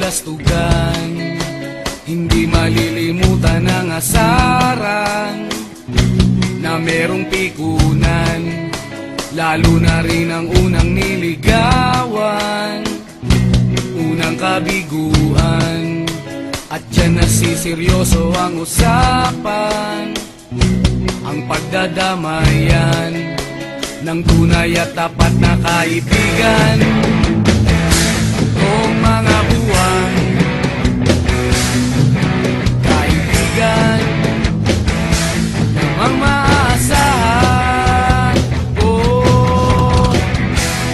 kabulastugan. Hindi malilimutan ang asaran na merong pikunan, lalo na rin ang unang niligawan, unang kabiguan. At dyan nasiseryoso ang usapan, ang pagdadamayan ng tunay at tapat na kaibigan. O mga buwan, kaibigan, namang maaasahan.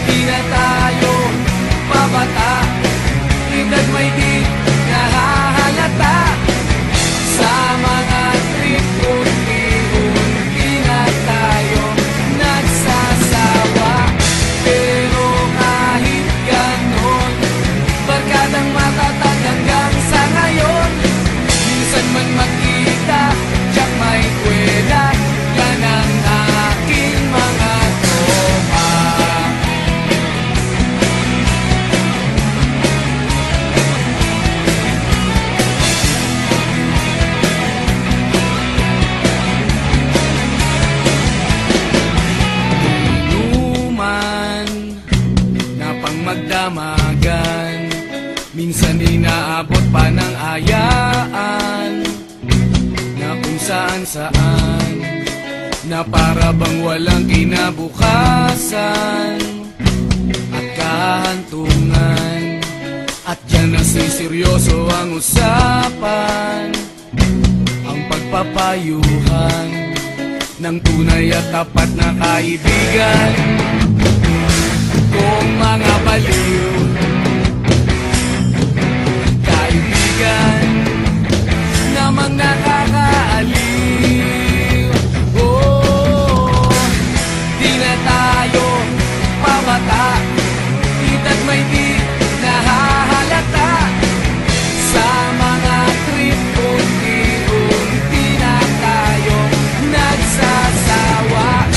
Di na tayo pabata, edad may di nahahalata. Sa mga trip, unti-unti na tayo nagsasawa. Pero kahit ganon, barkadang matatag hanggang sa ngayon. Minsan man magkita, tiyak may kwela, yan ang aking mga tropa. Inuman na pang magdamagan, minsan inaabot pa ng ayaan, na kung saan-saan, na para bang walang kinabukasan at kahantungan. At dyan nasiseryoso ang usapan, ang pagpapayuhan ng tunay at tapat na kaibigan. Kung mga baliw, kaibigan, namang nakakaaliw. Di na tayo pabata, edad may di nahahalata. Sa mga trip, unti-unti na tayo nagsasawa.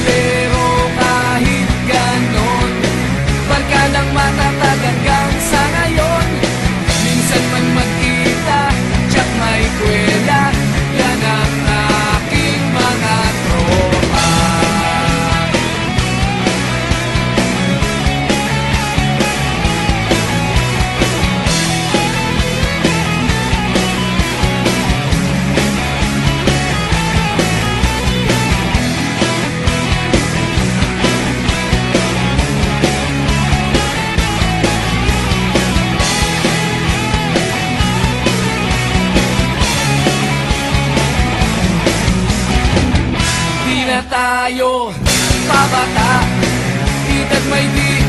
Pero kahit ganon, barkadang matatag hanggang sa ngayon. Minsan man magkita, tiyak may kwela, yan ang aking mga tropa. Di na tayo pabata, edad may di